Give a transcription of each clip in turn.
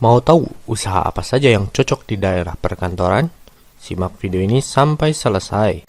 Mau tahu usaha apa saja yang cocok di daerah perkantoran? Simak video ini sampai selesai.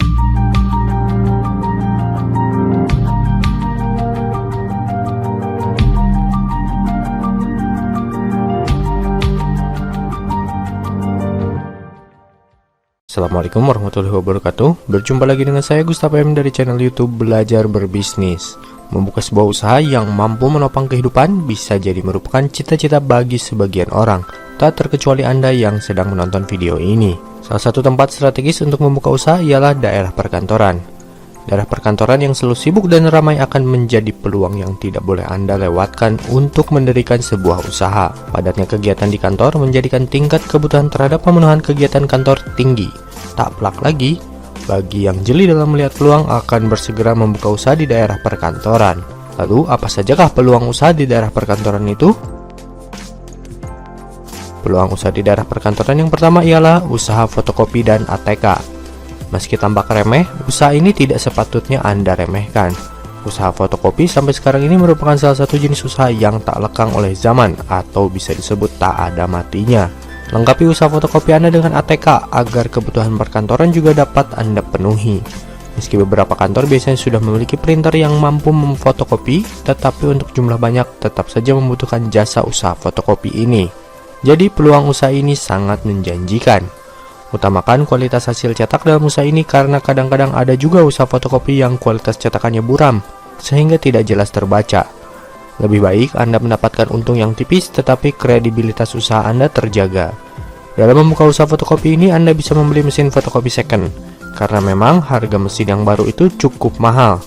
Assalamualaikum warahmatullahi wabarakatuh. Berjumpa lagi dengan saya Gustaf M dari channel YouTube Belajar Berbisnis. Membuka sebuah usaha yang mampu menopang kehidupan bisa jadi merupakan cita-cita bagi sebagian orang, tak terkecuali Anda yang sedang menonton video ini. Salah satu tempat strategis untuk membuka usaha ialah daerah perkantoran. Daerah perkantoran yang selalu sibuk dan ramai akan menjadi peluang yang tidak boleh Anda lewatkan untuk mendirikan sebuah usaha. Padatnya kegiatan di kantor menjadikan tingkat kebutuhan terhadap pemenuhan kegiatan kantor tinggi. Tak pelak lagi, bagi yang jeli dalam melihat peluang akan bersegera membuka usaha di daerah perkantoran. Lalu, apa sajakah peluang usaha di daerah perkantoran itu? Peluang usaha di daerah perkantoran yang pertama ialah usaha fotokopi dan ATK. Meski tampak remeh, usaha ini tidak sepatutnya Anda remehkan. Usaha fotokopi sampai sekarang ini merupakan salah satu jenis usaha yang tak lekang oleh zaman atau bisa disebut tak ada matinya. Lengkapi usaha fotokopi Anda dengan ATK agar kebutuhan perkantoran juga dapat Anda penuhi. Meski beberapa kantor biasanya sudah memiliki printer yang mampu memfotokopi, tetapi untuk jumlah banyak tetap saja membutuhkan jasa usaha fotokopi ini. Jadi peluang usaha ini sangat menjanjikan. Utamakan kualitas hasil cetak dalam usaha ini karena kadang-kadang ada juga usaha fotokopi yang kualitas cetakannya buram, sehingga tidak jelas terbaca. Lebih baik Anda mendapatkan untung yang tipis tetapi kredibilitas usaha Anda terjaga. Dalam membuka usaha fotokopi ini Anda bisa membeli mesin fotokopi second, karena memang harga mesin yang baru itu cukup mahal.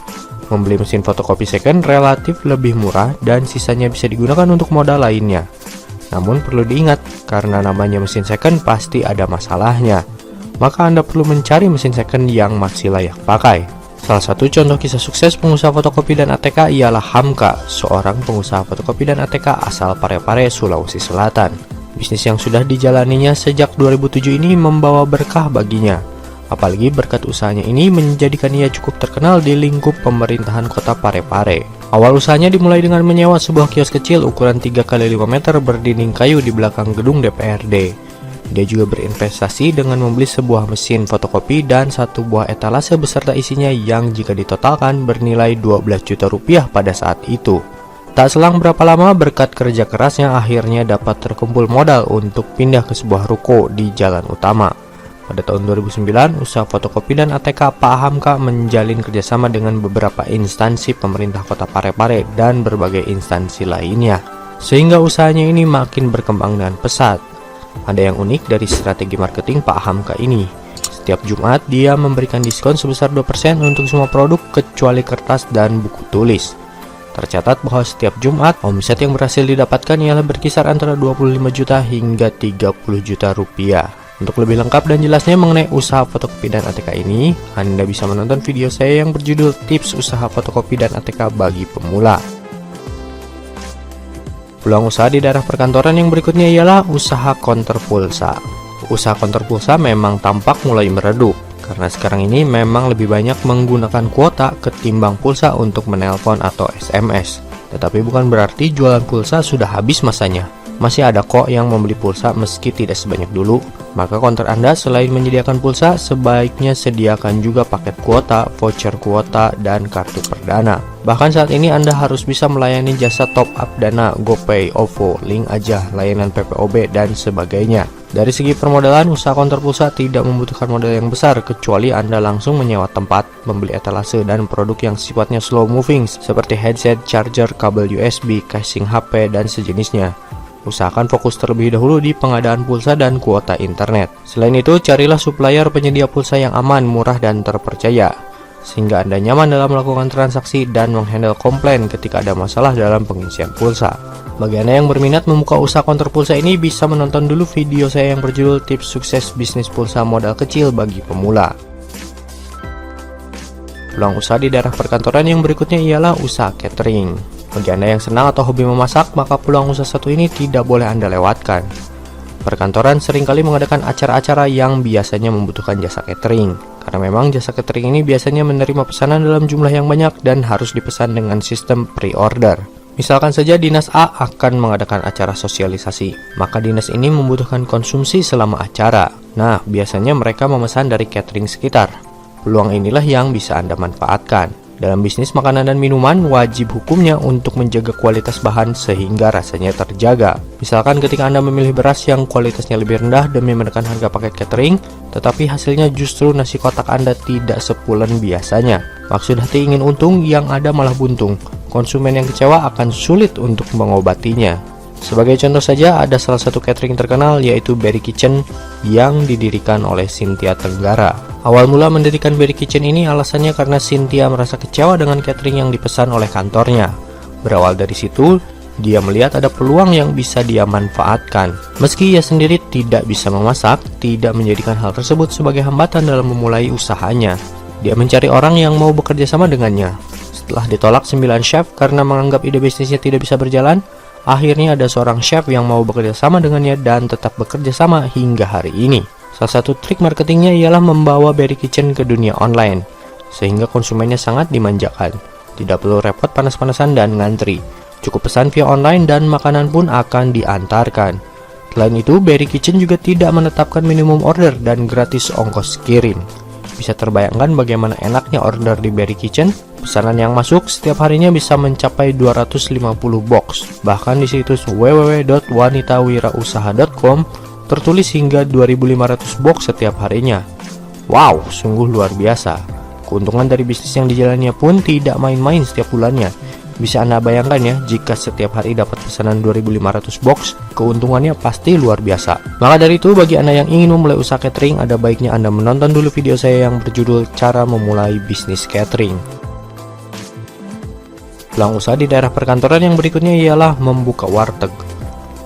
Membeli mesin fotokopi second relatif lebih murah dan sisanya bisa digunakan untuk modal lainnya. Namun perlu diingat, karena namanya mesin second pasti ada masalahnya. Maka Anda perlu mencari mesin second yang masih layak pakai. Salah satu contoh kisah sukses pengusaha fotokopi dan ATK ialah Hamka, seorang pengusaha fotokopi dan ATK asal Parepare, Sulawesi Selatan. Bisnis yang sudah dijalaninya sejak 2007 ini membawa berkah baginya. Apalagi berkat usahanya ini menjadikan ia cukup terkenal di lingkup pemerintahan kota Parepare. Awal usahanya dimulai dengan menyewa sebuah kios kecil ukuran 3x5 meter berdinding kayu di belakang gedung DPRD. Dia juga berinvestasi dengan membeli sebuah mesin fotokopi dan satu buah etalase beserta isinya yang jika ditotalkan bernilai 12 juta rupiah pada saat itu. Tak selang berapa lama berkat kerja kerasnya akhirnya dapat terkumpul modal untuk pindah ke sebuah ruko di jalan utama. Pada tahun 2009, usaha fotokopi dan ATK Pak Hamka menjalin kerjasama dengan beberapa instansi pemerintah kota Parepare dan berbagai instansi lainnya, sehingga usahanya ini makin berkembang dengan pesat. Ada yang unik dari strategi marketing Pak Hamka ini. Setiap Jumat, dia memberikan diskon sebesar 2% untuk semua produk kecuali kertas dan buku tulis. Tercatat bahwa setiap Jumat, omset yang berhasil didapatkan ialah berkisar antara 25 juta hingga 30 juta rupiah. Untuk lebih lengkap dan jelasnya mengenai usaha fotokopi dan ATK ini, Anda bisa menonton video saya yang berjudul Tips Usaha Fotokopi dan ATK bagi Pemula. Peluang usaha di daerah perkantoran yang berikutnya ialah usaha konter pulsa. Usaha konter pulsa memang tampak mulai meredup, karena sekarang ini memang lebih banyak menggunakan kuota ketimbang pulsa untuk menelpon atau SMS. Tetapi bukan berarti jualan pulsa sudah habis masanya. Masih ada kok yang membeli pulsa meski tidak sebanyak dulu. Maka konter Anda selain menyediakan pulsa, sebaiknya sediakan juga paket kuota, voucher kuota, dan kartu perdana. Bahkan saat ini Anda harus bisa melayani jasa top up dana, GoPay, OVO, link aja, layanan PPOB, dan sebagainya. Dari segi permodalan, usaha konter pulsa tidak membutuhkan modal yang besar kecuali Anda langsung menyewa tempat, membeli etalase, dan produk yang sifatnya slow moving seperti headset, charger, kabel USB, casing HP, dan sejenisnya. Usahakan fokus terlebih dahulu di pengadaan pulsa dan kuota internet. Selain itu, carilah supplier penyedia pulsa yang aman, murah, dan terpercaya, sehingga Anda nyaman dalam melakukan transaksi dan menghandle komplain ketika ada masalah dalam pengisian pulsa. Bagi Anda yang berminat membuka usaha konter pulsa ini, bisa menonton dulu video saya yang berjudul Tips Sukses Bisnis Pulsa Modal Kecil bagi Pemula. Peluang usaha di daerah perkantoran yang berikutnya ialah usaha catering. Bagi Anda yang senang atau hobi memasak, maka peluang usaha satu ini tidak boleh Anda lewatkan. Perkantoran seringkali mengadakan acara-acara yang biasanya membutuhkan jasa catering, karena memang jasa catering ini biasanya menerima pesanan dalam jumlah yang banyak dan harus dipesan dengan sistem pre-order. Misalkan saja Dinas A akan mengadakan acara sosialisasi, maka dinas ini membutuhkan konsumsi selama acara. Nah, biasanya mereka memesan dari catering sekitar. Peluang inilah yang bisa Anda manfaatkan. Dalam bisnis makanan dan minuman, wajib hukumnya untuk menjaga kualitas bahan sehingga rasanya terjaga. Misalkan ketika Anda memilih beras yang kualitasnya lebih rendah demi menekan harga paket catering, tetapi hasilnya justru nasi kotak Anda tidak sepulen biasanya. Maksud hati ingin untung, yang ada malah buntung. Konsumen yang kecewa akan sulit untuk mengobatinya. Sebagai contoh saja, ada salah satu catering terkenal yaitu Berry Kitchen yang didirikan oleh Cynthia Tenggara. Awal mula mendirikan Berry Kitchen ini alasannya karena Cynthia merasa kecewa dengan catering yang dipesan oleh kantornya. Berawal dari situ, dia melihat ada peluang yang bisa dia manfaatkan. Meski ia sendiri tidak bisa memasak, tidak menjadikan hal tersebut sebagai hambatan dalam memulai usahanya. Dia mencari orang yang mau bekerja sama dengannya. Setelah ditolak 9 chef karena menganggap ide bisnisnya tidak bisa berjalan, akhirnya ada seorang chef yang mau bekerja sama dengannya dan tetap bekerja sama hingga hari ini. Salah satu trik marketingnya ialah membawa Berry Kitchen ke dunia online, sehingga konsumennya sangat dimanjakan. Tidak perlu repot panas-panasan dan ngantri. Cukup pesan via online dan makanan pun akan diantarkan. Selain itu, Berry Kitchen juga tidak menetapkan minimum order dan gratis ongkos kirim. Bisa terbayangkan bagaimana enaknya order di Berry Kitchen? Pesanan yang masuk setiap harinya bisa mencapai 250 box. Bahkan di situs www.wanitawirausaha.com tertulis hingga 2.500 box setiap harinya. Wow, sungguh luar biasa. Keuntungan dari bisnis yang dijalannya pun tidak main-main setiap bulannya. Bisa Anda bayangkan ya, jika setiap hari dapat pesanan 2.500 box, keuntungannya pasti luar biasa. Maka dari itu, bagi Anda yang ingin memulai usaha catering, ada baiknya Anda menonton dulu video saya yang berjudul Cara Memulai Bisnis Catering. Peluang usaha di daerah perkantoran yang berikutnya ialah membuka warteg.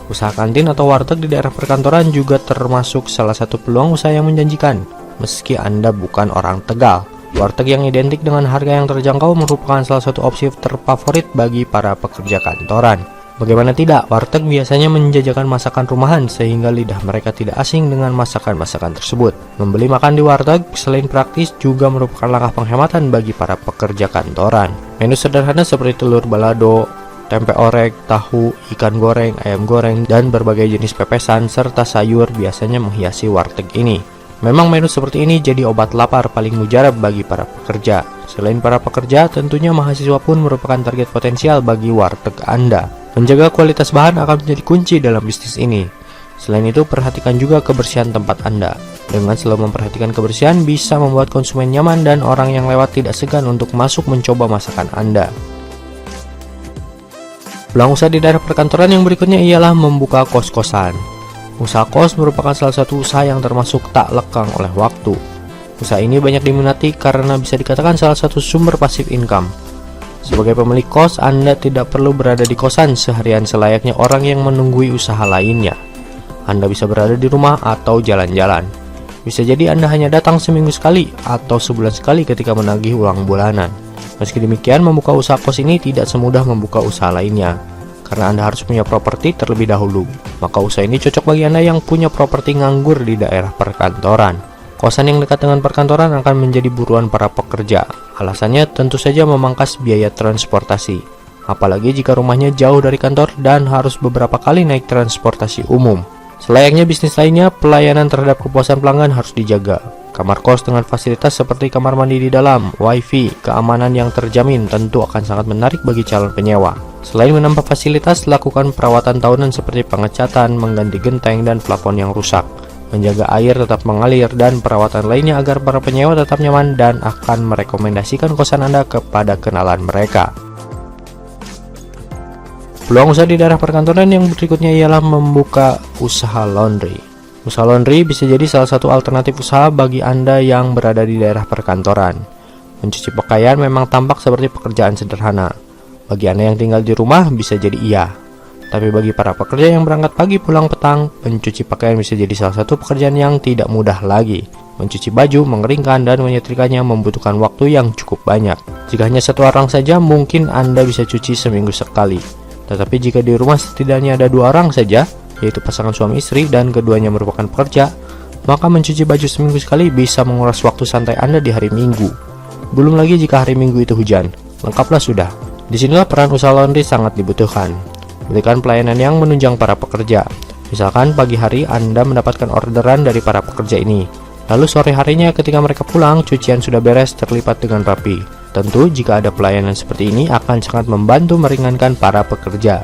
Usaha kantin atau warteg di daerah perkantoran juga termasuk salah satu peluang usaha yang menjanjikan. Meski Anda bukan orang Tegal, warteg yang identik dengan harga yang terjangkau merupakan salah satu opsi terfavorit bagi para pekerja kantoran. Bagaimana tidak, warteg biasanya menjajakan masakan rumahan sehingga lidah mereka tidak asing dengan masakan-masakan tersebut. Membeli makan di warteg selain praktis juga merupakan langkah penghematan bagi para pekerja kantoran. Menu sederhana seperti telur balado, tempe orek, tahu, ikan goreng, ayam goreng, dan berbagai jenis pepesan serta sayur biasanya menghiasi warteg ini. Memang menu seperti ini jadi obat lapar paling mujarab bagi para pekerja. Selain para pekerja, tentunya mahasiswa pun merupakan target potensial bagi warteg Anda. Menjaga kualitas bahan akan menjadi kunci dalam bisnis ini. Selain itu, perhatikan juga kebersihan tempat Anda. Dengan selalu memperhatikan kebersihan bisa membuat konsumen nyaman dan orang yang lewat tidak segan untuk masuk mencoba masakan Anda. Peluang usaha di daerah perkantoran yang berikutnya ialah membuka kos-kosan. Usaha kos merupakan salah satu usaha yang termasuk tak lekang oleh waktu. Usaha ini banyak diminati karena bisa dikatakan salah satu sumber pasif income. Sebagai pemilik kos, Anda tidak perlu berada di kosan seharian selayaknya orang yang menunggui usaha lainnya. Anda bisa berada di rumah atau jalan-jalan. Bisa jadi Anda hanya datang seminggu sekali atau sebulan sekali ketika menagih uang bulanan. Meski demikian, membuka usaha kos ini tidak semudah membuka usaha lainnya, karena Anda harus punya properti terlebih dahulu. Maka usaha ini cocok bagi Anda yang punya properti nganggur di daerah perkantoran. Kosan yang dekat dengan perkantoran akan menjadi buruan para pekerja. Alasannya tentu saja memangkas biaya transportasi. Apalagi jika rumahnya jauh dari kantor dan harus beberapa kali naik transportasi umum. Selayaknya bisnis lainnya, pelayanan terhadap kepuasan pelanggan harus dijaga. Kamar kos dengan fasilitas seperti kamar mandi di dalam, wifi, keamanan yang terjamin tentu akan sangat menarik bagi calon penyewa. Selain menambah fasilitas, lakukan perawatan tahunan seperti pengecatan, mengganti genteng dan plafon yang rusak, menjaga air tetap mengalir, dan perawatan lainnya agar para penyewa tetap nyaman dan akan merekomendasikan kosan Anda kepada kenalan mereka. Peluang usaha di daerah perkantoran yang berikutnya ialah membuka usaha laundry. Usaha laundry bisa jadi salah satu alternatif usaha bagi Anda yang berada di daerah perkantoran. Mencuci pakaian memang tampak seperti pekerjaan sederhana. Bagi Anda yang tinggal di rumah bisa jadi iya. Tapi bagi para pekerja yang berangkat pagi pulang petang, mencuci pakaian bisa jadi salah satu pekerjaan yang tidak mudah lagi. Mencuci baju, mengeringkan, dan menyetrikanya membutuhkan waktu yang cukup banyak. Jika hanya satu orang saja, mungkin Anda bisa cuci seminggu sekali. Tetapi jika di rumah setidaknya ada 2 orang saja, yaitu pasangan suami istri dan keduanya merupakan pekerja, maka mencuci baju seminggu sekali bisa menguras waktu santai Anda di hari Minggu. Belum lagi jika hari Minggu itu hujan, lengkaplah sudah. Disinilah peran usaha laundry sangat dibutuhkan. Berikan pelayanan yang menunjang para pekerja. Misalkan pagi hari Anda mendapatkan orderan dari para pekerja ini. Lalu sore harinya ketika mereka pulang, cucian sudah beres terlipat dengan rapi. Tentu jika ada pelayanan seperti ini akan sangat membantu meringankan para pekerja.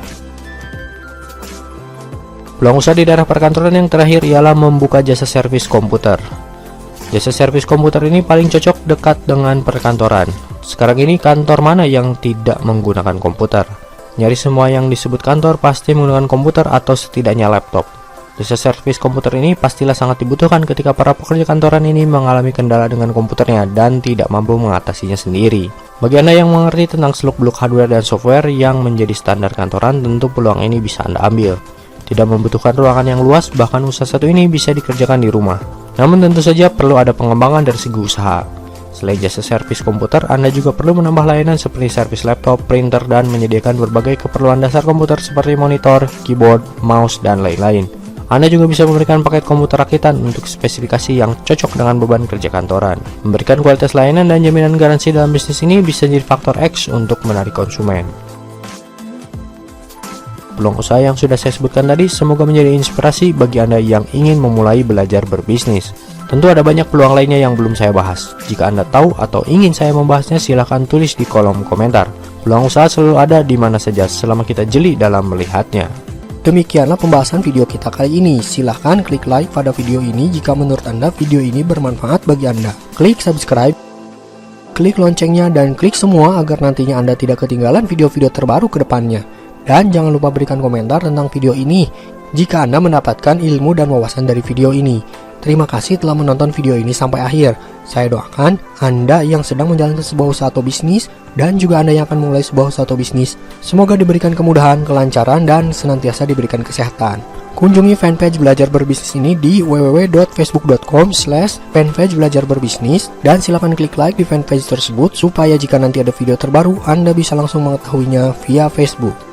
Peluang usaha di daerah perkantoran yang terakhir ialah membuka jasa servis komputer. Jasa servis komputer ini paling cocok dekat dengan perkantoran. Sekarang ini kantor mana yang tidak menggunakan komputer? Nyaris semua yang disebut kantor pasti menggunakan komputer atau setidaknya laptop. Jasa servis komputer ini pastilah sangat dibutuhkan ketika para pekerja kantoran ini mengalami kendala dengan komputernya dan tidak mampu mengatasinya sendiri. Bagi Anda yang mengerti tentang seluk-beluk hardware dan software yang menjadi standar kantoran, tentu peluang ini bisa Anda ambil. Tidak membutuhkan ruangan yang luas, bahkan usaha satu ini bisa dikerjakan di rumah. Namun tentu saja perlu ada pengembangan dari segi usaha. Selain jasa servis komputer, Anda juga perlu menambah layanan seperti servis laptop, printer, dan menyediakan berbagai keperluan dasar komputer seperti monitor, keyboard, mouse, dan lain-lain. Anda juga bisa memberikan paket komputer rakitan untuk spesifikasi yang cocok dengan beban kerja kantoran. Memberikan kualitas layanan dan jaminan garansi dalam bisnis ini bisa jadi faktor X untuk menarik konsumen. Peluang usaha yang sudah saya sebutkan tadi semoga menjadi inspirasi bagi Anda yang ingin memulai belajar berbisnis. Tentu ada banyak peluang lainnya yang belum saya bahas. Jika Anda tahu atau ingin saya membahasnya, silahkan tulis di kolom komentar. Peluang usaha selalu ada di mana saja selama kita jeli dalam melihatnya. Demikianlah pembahasan video kita kali ini. Silahkan klik like pada video ini jika menurut Anda video ini bermanfaat bagi Anda. Klik subscribe, klik loncengnya, dan klik semua agar nantinya Anda tidak ketinggalan video-video terbaru ke depannya. Dan jangan lupa berikan komentar tentang video ini jika Anda mendapatkan ilmu dan wawasan dari video ini. Terima kasih telah menonton video ini sampai akhir. Saya doakan Anda yang sedang menjalankan sebuah usaha atau bisnis dan juga Anda yang akan memulai sebuah usaha atau bisnis, semoga diberikan kemudahan, kelancaran, dan senantiasa diberikan kesehatan. Kunjungi fanpage Belajar Berbisnis ini di www.facebook.com/fanpage Belajar Berbisnis dan silakan klik like di fanpage tersebut supaya jika nanti ada video terbaru Anda bisa langsung mengetahuinya via Facebook.